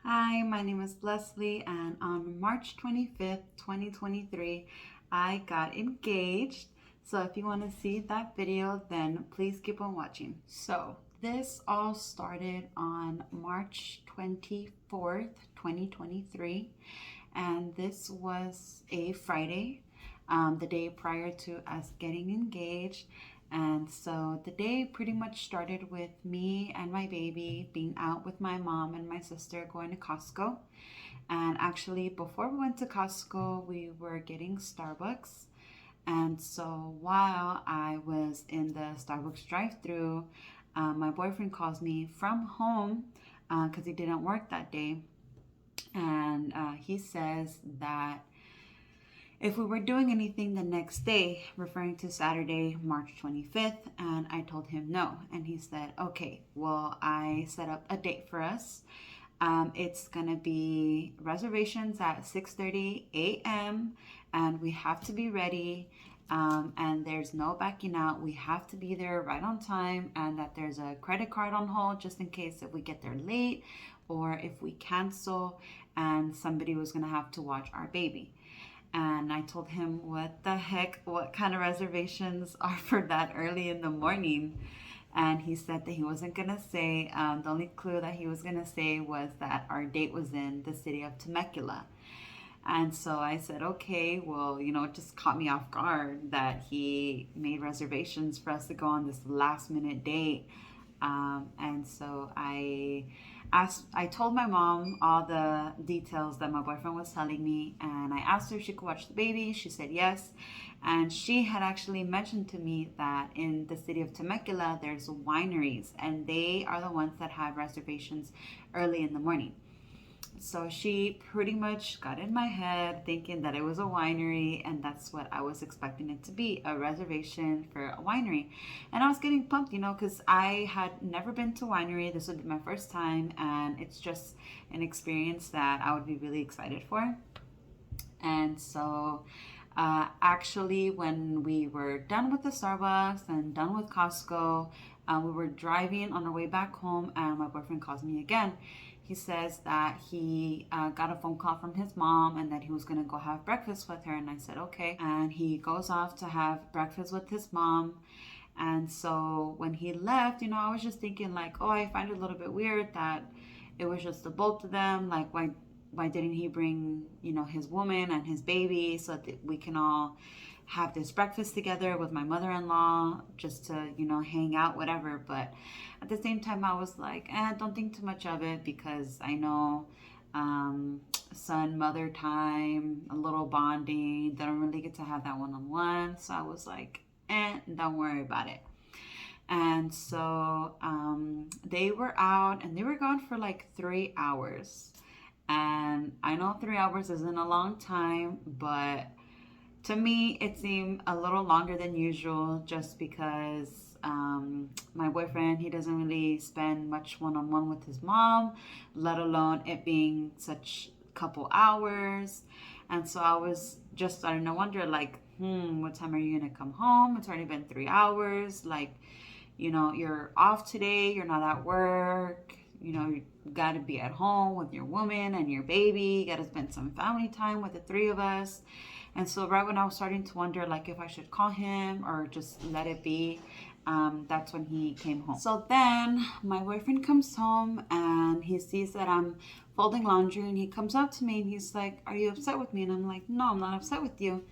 Hi, my name is Leslie, and on March 25th, 2023, I got engaged. So if you want to see that video, then please keep on watching. So this all started on March 24th, 2023, and this was a Friday, the day prior to us getting engaged. And so the day pretty much started with me and my baby being out with my mom and my sister going to Costco. And actually, before we went to Costco, we were getting Starbucks. And so while I was in the Starbucks drive through, my boyfriend calls me from home because he didn't work that day. And he says that if we were doing anything the next day, referring to Saturday, March 25th, and I told him no. And he said, okay, well, I set up a date for us. It's gonna be reservations at 6:30 a.m. and we have to be ready. And there's no backing out. We have to be there right on time, and that there's a credit card on hold just in case if we get there late or if we cancel and somebody was gonna have to watch our baby. And I told him, what the heck, what kind of reservations are for that early in the morning? And he said that he wasn't going to say. The only clue that he was going to say was that our date was in the city of Temecula. And so I said, okay, well, it just caught me off guard that he made reservations for us to go on this last minute date. And so I told my mom all the details that my boyfriend was telling me, and I asked her if she could watch the baby. She said yes. And she had actually mentioned to me that in the city of Temecula, there's wineries, and they are the ones that have reservations early in the morning. So she pretty much got in my head thinking that it was a winery, and that's what I was expecting it to be, a reservation for a winery. And I was getting pumped, because I had never been to a winery. This would be my first time, and it's just an experience that I would be really excited for. And so actually, when we were done with the Starbucks and done with Costco, we were driving on our way back home, and my boyfriend calls me again. He says that he got a phone call from his mom and that he was going to go have breakfast with her. And I said, okay. And he goes off to have breakfast with his mom. And so when he left, I was just thinking, like, oh, I find it a little bit weird that it was just the both of them. Like, why didn't he bring, his woman and his baby so that we can all have this breakfast together with my mother-in-law just to, hang out, whatever. But at the same time, I was like, don't think too much of it, because I know son mother time, a little bonding, they don't really get to have that one-on-one. So I was like, don't worry about it. And so they were out and they were gone for like 3 hours. And I know 3 hours isn't a long time, but to me, it seemed a little longer than usual, just because my boyfriend, he doesn't really spend much one-on-one with his mom, let alone it being such a couple hours. And so I was just starting to wonder, like, what time are you going to come home? It's already been 3 hours. Like, you're off today, you're not at work, you got to be at home with your woman and your baby, you got to spend some family time with the three of us. And so right when I was starting to wonder, like, if I should call him or just let it be, that's when he came home. So then my boyfriend comes home and he sees that I'm folding laundry, and he comes up to me and he's like, are you upset with me? And I'm like, no, I'm not upset with you.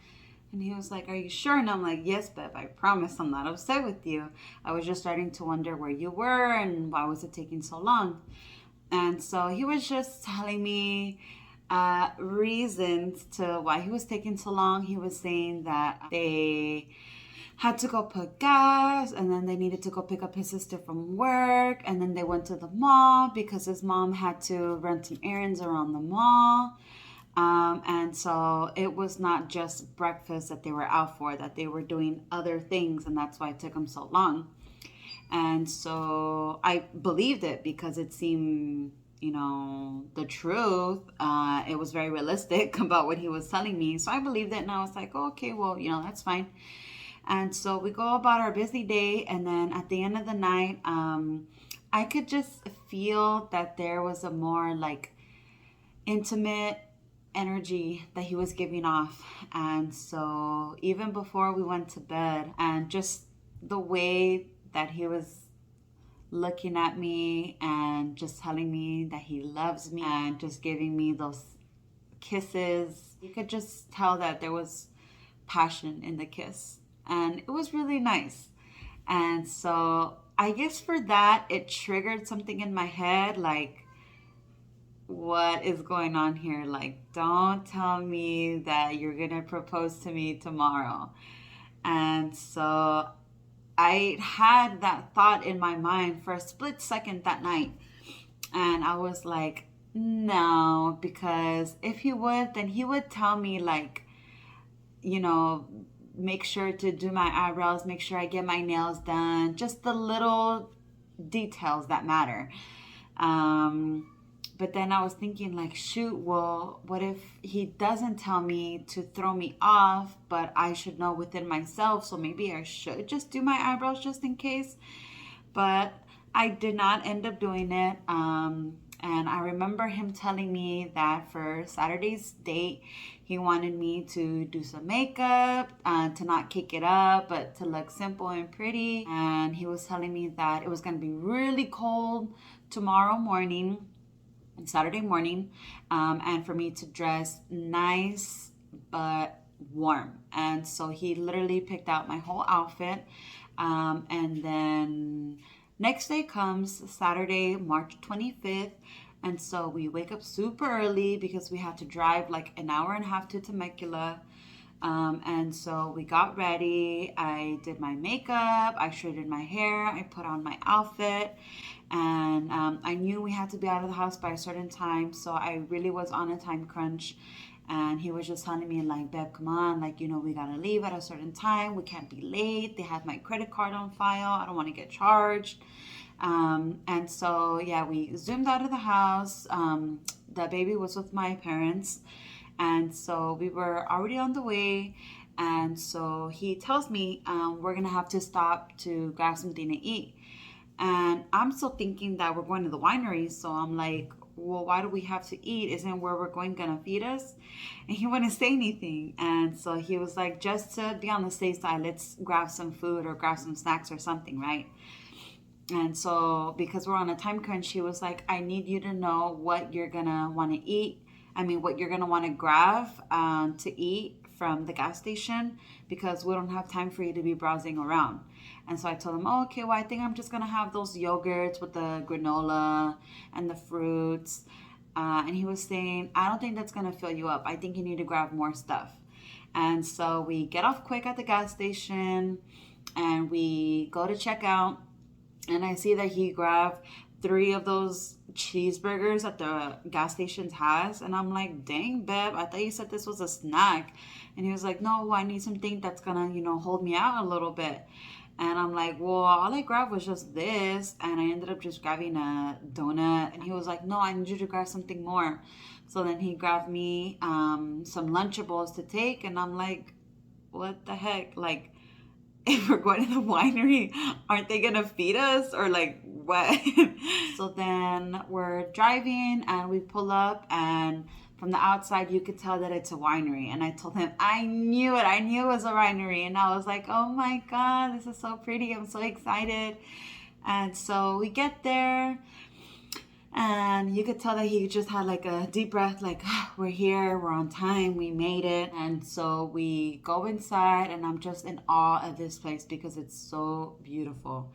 And he was like, are you sure? And I'm like, yes, babe, I promise I'm not upset with you. I was just starting to wonder where you were and why was it taking so long. And so he was just telling me reasons to why he was taking so long. He was saying that they had to go put gas, and then they needed to go pick up his sister from work, and then they went to the mall because his mom had to run some errands around the mall. And so it was not just breakfast that they were out for, that they were doing other things, and that's why it took them so long. And so I believed it because it seemed, the truth. It was very realistic about what he was telling me. So I believed it, and I was like, oh, okay, well, that's fine. And so we go about our busy day, and then at the end of the night, I could just feel that there was a more like intimate energy that he was giving off. And so even before we went to bed, and just the way that he was looking at me and just telling me that he loves me and just giving me those kisses, you could just tell that there was passion in the kiss, and it was really nice. And so I guess for that, it triggered something in my head, like, what is going on here? Like, don't tell me that you're gonna propose to me tomorrow. And so I had that thought in my mind for a split second that night. And I was like, no, because if he would, then he would tell me, like, you know, make sure to do my eyebrows, make sure I get my nails done, just the little details that matter. But then I was thinking, like, shoot, well, what if he doesn't tell me to throw me off, but I should know within myself, so maybe I should just do my eyebrows just in case. But I did not end up doing it. And I remember him telling me that for Saturday's date, he wanted me to do some makeup, to not kick it up, but to look simple and pretty. And he was telling me that it was going to be really cold tomorrow morning, Saturday morning, and for me to dress nice but warm. And so he literally picked out my whole outfit. And then next day comes Saturday, March 25th. And so we wake up super early because we had to drive like an hour and a half to Temecula. And so we got ready. I did my makeup, I straightened my hair, I put on my outfit, and I knew we had to be out of the house by a certain time. So I really was on a time crunch. And he was just telling me, like, babe, come on, like, we gotta leave at a certain time. We can't be late. They have my credit card on file. I don't want to get charged. And so, yeah, we zoomed out of the house. The baby was with my parents. And so we were already on the way. And so he tells me, we're going to have to stop to grab something to eat. And I'm still thinking that we're going to the winery. So I'm like, well, why do we have to eat? Isn't where we're going to feed us? And he wouldn't say anything. And so he was like, just to be on the safe side, let's grab some food or grab some snacks or something, right? And so because we're on a time crunch, he was like, I need you to know what you're going to want to eat. What you're going to want to grab to eat from the gas station, because we don't have time for you to be browsing around. And so I told him, oh, okay, well, I think I'm just going to have those yogurts with the granola and the fruits. And he was saying, I don't think that's going to fill you up. I think you need to grab more stuff. And so we get off quick at the gas station and we go to check out. And I see that he grabbed 3 of those cheeseburgers that the gas stations has. And I'm like, dang, babe, I thought you said this was a snack. And he was like, no, I need something that's gonna, hold me out a little bit. And I'm like, well, all I grabbed was just this. And I ended up just grabbing a donut. And he was like, no, I need you to grab something more. So then he grabbed me some Lunchables to take. And I'm like, what the heck? Like, if we're going to the winery, aren't they gonna feed us, or like what? So then we're driving and we pull up, and from the outside you could tell that it's a winery. And I told him I knew it was a winery. And I was like, oh my god, this is so pretty, I'm so excited. And so we get there, and you could tell that he just had like a deep breath, like, oh, we're here, we're on time, we made it. And so we go inside, and I'm just in awe of this place because it's so beautiful.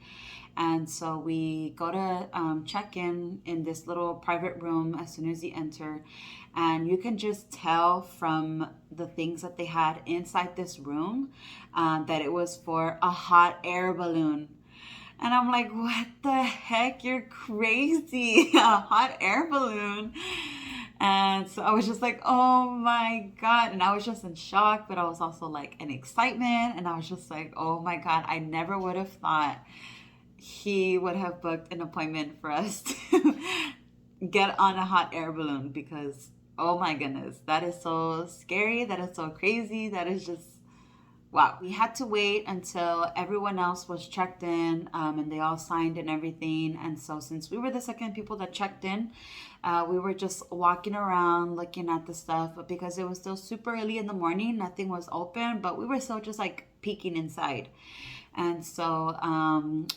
And so we go to check in this little private room as soon as you enter. And you can just tell from the things that they had inside this room that it was for a hot air balloon. And I'm like, what the heck? You're crazy. A hot air balloon. And so I was just like, oh my God. And I was just in shock, but I was also like in excitement. And I was just like, oh my God, I never would have thought he would have booked an appointment for us to get on a hot air balloon, because, oh my goodness, that is so scary. That is so crazy. That is just wow, we had to wait until everyone else was checked in, and they all signed and everything. And so since we were the second people that checked in, we were just walking around looking at the stuff. But because it was still super early in the morning, nothing was open, but we were still just like peeking inside. And so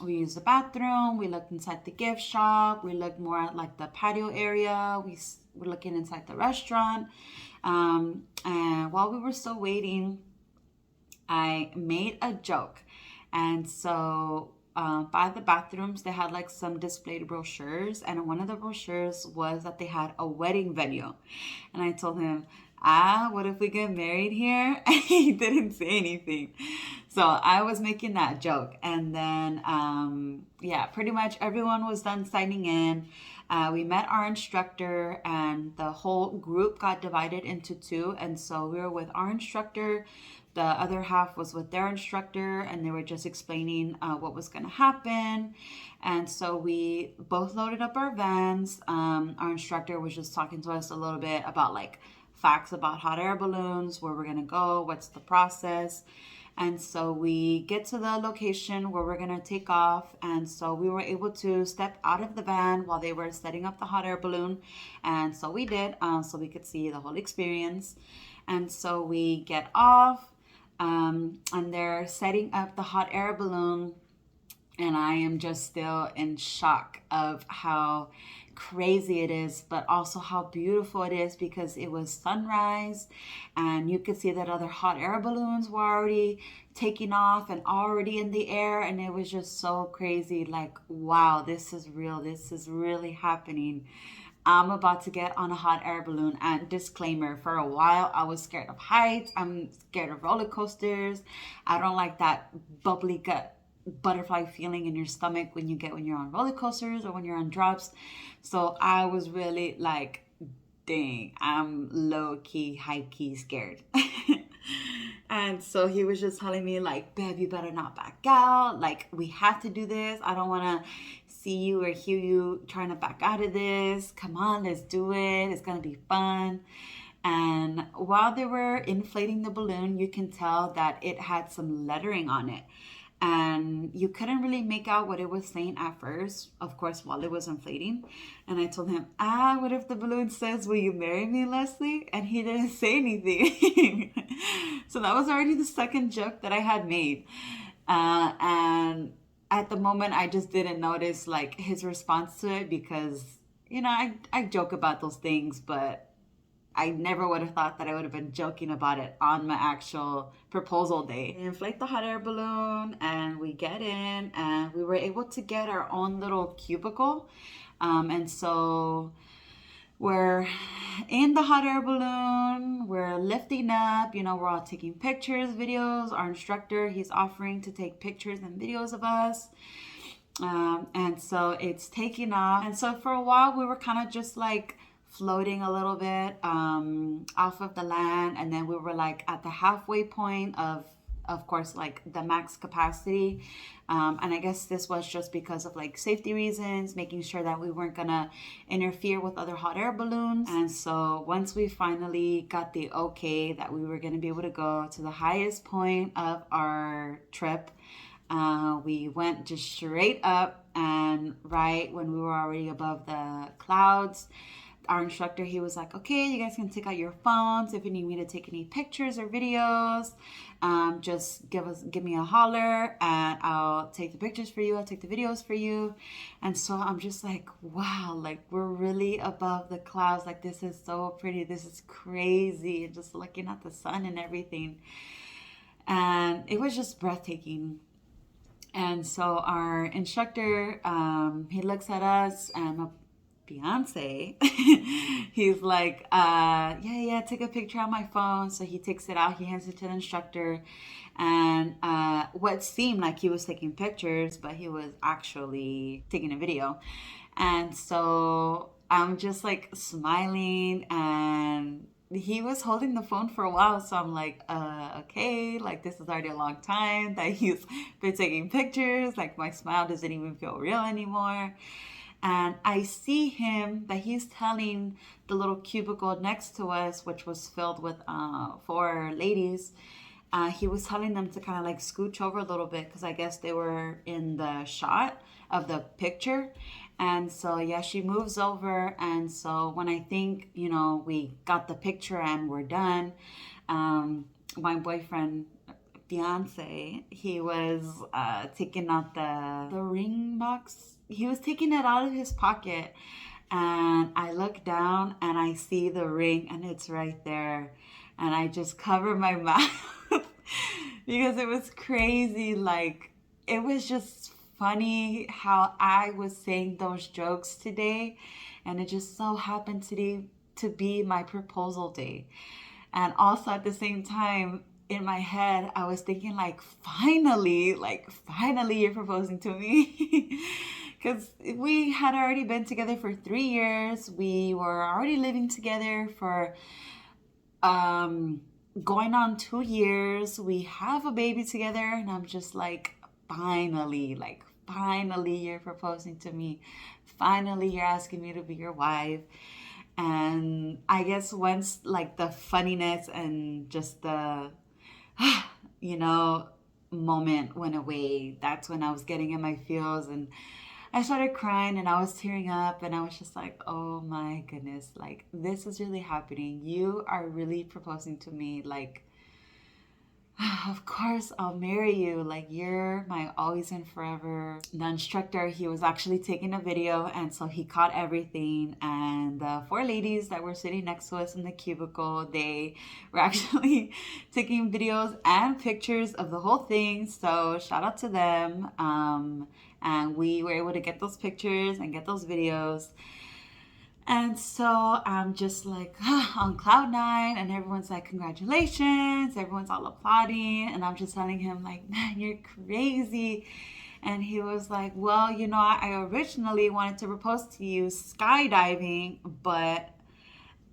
we used the bathroom, we looked inside the gift shop, we looked more at like the patio area, we were looking inside the restaurant. And while we were still waiting, I made a joke. And so by the bathrooms, they had like some displayed brochures. And one of the brochures was that they had a wedding venue. And I told him, what if we get married here? And he didn't say anything. So I was making that joke. And then, yeah, pretty much everyone was done signing in. We met our instructor, and the whole group got divided into two. And so we were with our instructor. The other half was with their instructor, and they were just explaining what was going to happen. And so we both loaded up our vans. Our instructor was just talking to us a little bit about like facts about hot air balloons, where we're going to go, what's the process. And so we get to the location where we're going to take off. And so we were able to step out of the van while they were setting up the hot air balloon. And so we did, so we could see the whole experience. And so we get off, and they're setting up the hot air balloon. And I am just still in shock of how crazy it is, but also how beautiful it is, because it was sunrise and you could see that other hot air balloons were already taking off and already in the air. And it was just so crazy. Like, wow, this is real. This is really happening. I'm about to get on a hot air balloon. And disclaimer, for a while I was scared of heights. I'm scared of roller coasters. I don't like that bubbly gut butterfly feeling in your stomach when you're on roller coasters or when you're on drops. So I was really like, dang, I'm low-key, high-key scared. And so he was just telling me like, babe, you better not back out. Like, we have to do this. I don't want to see you or hear you trying to back out of this. Come on, let's do it. It's going to be fun. And while they were inflating the balloon, you can tell that it had some lettering on it. And you couldn't really make out what it was saying at first, of course, while it was inflating. And I told him, what if the balloon says, will you marry me, Leslie? And he didn't say anything. So that was already the second joke that I had made. And at the moment, I just didn't notice like his response to it, because, you know, I joke about those things, but I never would have thought that I would have been joking about it on my actual proposal day. We inflate the hot air balloon and we get in, and we were able to get our own little cubicle. And so we're in the hot air balloon, we're lifting up, you know, we're all taking pictures, videos. Our instructor, he's offering to take pictures and videos of us. And so it's taking off. And so for a while we were kind of just like floating a little bit off of the land, and then we were like at the halfway point of course, like the max capacity. And I guess this was just because of like safety reasons, making sure that we weren't gonna interfere with other hot air balloons. And so once we finally got the okay that we were gonna be able to go to the highest point of our trip, we went just straight up, and right when we were already above the clouds, our instructor, he was like, okay, you guys can take out your phones. If you need me to take any pictures or videos, just give me a holler, and I'll take the pictures for you. I'll take the videos for you. And so I'm just like, wow, like we're really above the clouds. Like, this is so pretty. This is crazy. And just looking at the sun and everything. And it was just breathtaking. And so our instructor, he looks at us, and my fiance, he's like, yeah, take a picture on my phone. So he takes it out, he hands it to the instructor, and what seemed like he was taking pictures, but he was actually taking a video. And so I'm just like smiling, and he was holding the phone for a while. So I'm like, okay, like this is already a long time that he's been taking pictures. Like, my smile doesn't even feel real anymore. And I see him that he's telling the little cubicle next to us, which was filled with 4 ladies. he was telling them to kind of like scooch over a little bit because I guess they were in the shot of the picture. And so, yeah, she moves over. And so, when I think, we got the picture and we're done, my boyfriend, fiance, he was taking out the ring box. He was taking it out of his pocket. And I look down and I see the ring and it's right there. And I just cover my mouth because it was crazy. Like, it was just funny how I was saying those jokes today. And it just so happened to be my proposal day. And also at the same time, in my head, I was thinking finally you're proposing to me. Because we had already been together for 3 years. We were already living together for going on 2 years. We have a baby together, and I'm just finally you're proposing to me. Finally, you're asking me to be your wife. And I guess once the funniness and just the, you know, moment went away, that's when I was getting in my feels and I started crying and I was tearing up and I was just like, oh my goodness, this is really happening. You are really proposing to me. Of course I'll marry you. You're my always and forever. The instructor, he was actually taking a video and so he caught everything. And the 4 ladies that were sitting next to us in the cubicle, they were actually taking videos and pictures of the whole thing. So shout out to them. And we were able to get those pictures and get those videos. And so I'm just on cloud 9 and everyone's like, congratulations. Everyone's all applauding. And I'm just telling him man, you're crazy. And he was like, well, I originally wanted to propose to you skydiving, but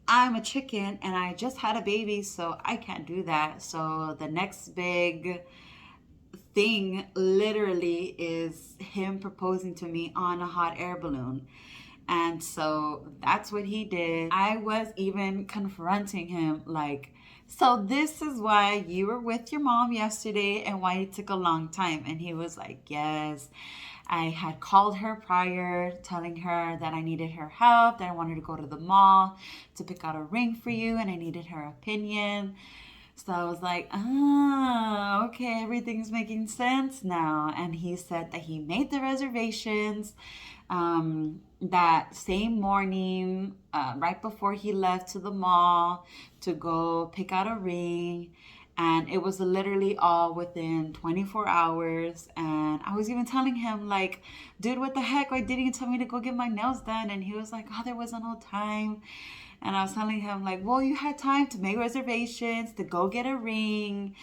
I'm a chicken and I just had a baby, so I can't do that. So the next big thing literally is him proposing to me on a hot air balloon. And so that's what he did. I was even confronting him so this is why you were with your mom yesterday and why it took a long time. And he was like, yes, I had called her prior telling her that I needed her help, that I wanted to go to the mall to pick out a ring for you and I needed her opinion. So I was like, okay, everything's making sense now. And he said that he made the reservations that same morning, right before he left to the mall to go pick out a ring. And it was literally all within 24 hours. And I was even telling him, dude, what the heck? Why didn't you tell me to go get my nails done? And he was like, oh, there wasn't no time. And I was telling him, well, you had time to make reservations, to go get a ring,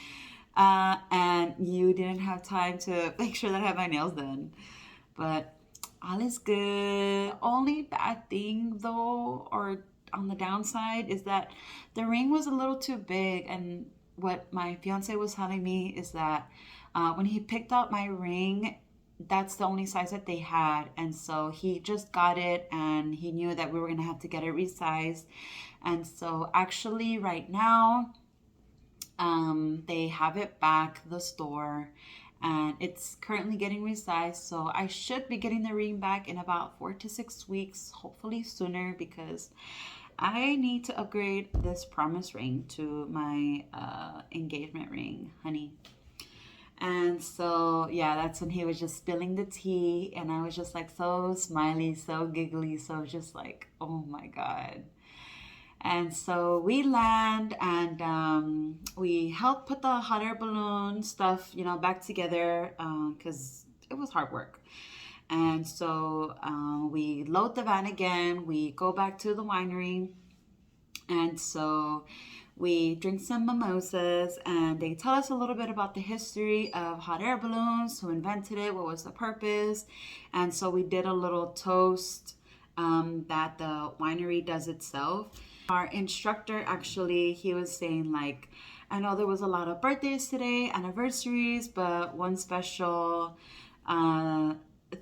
and you didn't have time to make sure that I had my nails done. But all is good. Only bad thing, though, or on the downside, is that the ring was a little too big. And what my fiance was telling me is that when he picked out my ring, that's the only size that they had. And so he just got it and he knew that we were going to have to get it resized. And so actually right now, they have it back, the store, and it's currently getting resized. So I should be getting the ring back in about 4 to 6 weeks, hopefully sooner, because I need to upgrade this promise ring to my engagement ring, honey. And so, yeah, that's when he was just spilling the tea. And I was just so smiley, so giggly. So just oh my God. And so we land and we helped put the hot air balloon stuff, back together because it was hard work. And so we load the van again. We go back to the winery. And so we drink some mimosas and they tell us a little bit about the history of hot air balloons, who invented it, what was the purpose. And so we did a little toast that the winery does itself. Our instructor, actually, he was saying I know there was a lot of birthdays today, anniversaries, but one special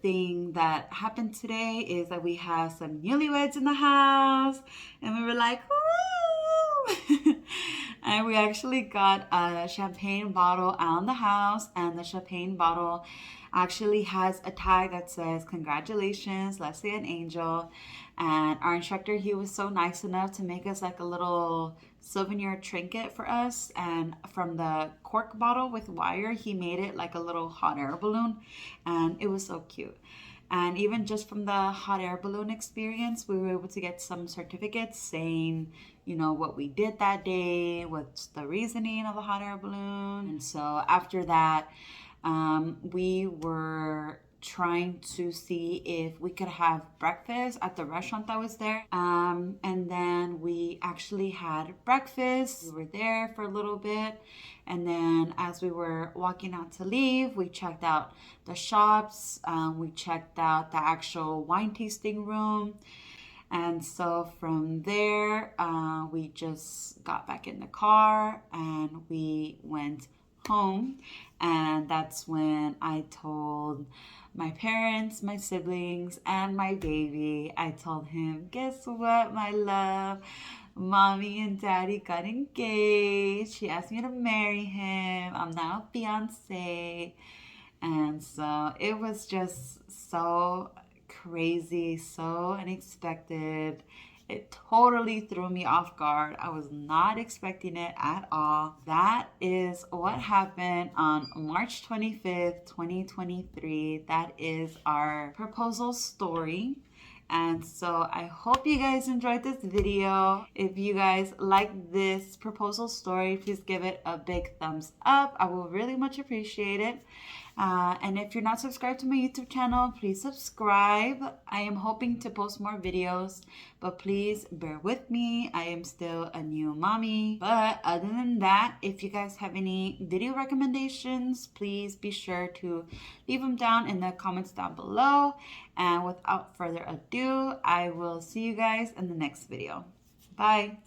thing that happened today is that we have some newlyweds in the house. And we were like, woo! And we actually got a champagne bottle out in the house, and the champagne bottle actually has a tag that says, "Congratulations, Leslie and Angel." And our instructor, he was so nice enough to make us like a little souvenir trinket for us. And from the cork bottle with wire, he made it like a little hot air balloon, and it was so cute. And even just from the hot air balloon experience, we were able to get some certificates saying, what we did that day, what's the reasoning of the hot air balloon. And so after that, we were trying to see if we could have breakfast at the restaurant that was there. And then we actually had breakfast. We were there for a little bit. And then as we were walking out to leave, we checked out the shops. We checked out the actual wine tasting room. And so from there, we just got back in the car and we went home. And that's when I told my parents, my siblings, and my baby, I told him, guess what, my love? Mommy and Daddy got engaged. She asked me to marry him. I'm now a fiance. And so it was just so crazy, so unexpected. It totally threw me off guard. I was not expecting it at all. That is what happened on March 25th, 2023. That is our proposal story. And so I hope you guys enjoyed this video. If you guys like this proposal story, please give it a big thumbs up. I will really much appreciate it. And if you're not subscribed to my YouTube channel, please subscribe. I am hoping to post more videos, but please bear with me. I am still a new mommy. But other than that, if you guys have any video recommendations, please be sure to leave them down in the comments down below. And without further ado, I will see you guys in the next video. Bye.